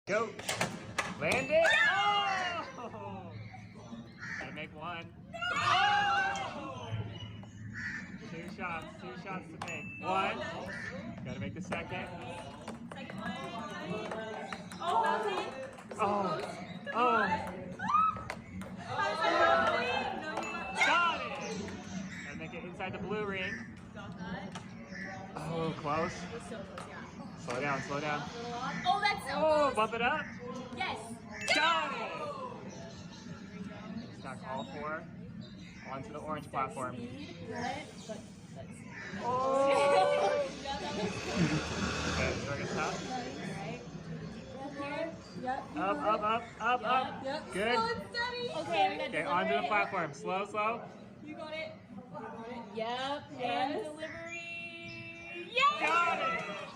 Go. Land it. Oh! Gotta make one. Oh! Two shots to make. One. Gotta make the second. Oh. Got it! Gotta make it inside the blue ring. Oh, close. Slow down. Oh, that's so close. Bump it up. Yes. Got it! Stack all four onto the orange platform. Oh! Okay, start at top. Up. Yep. Good. Okay, onto the platform. Slow. You got it. Yep. And delivery. Yay! Got it!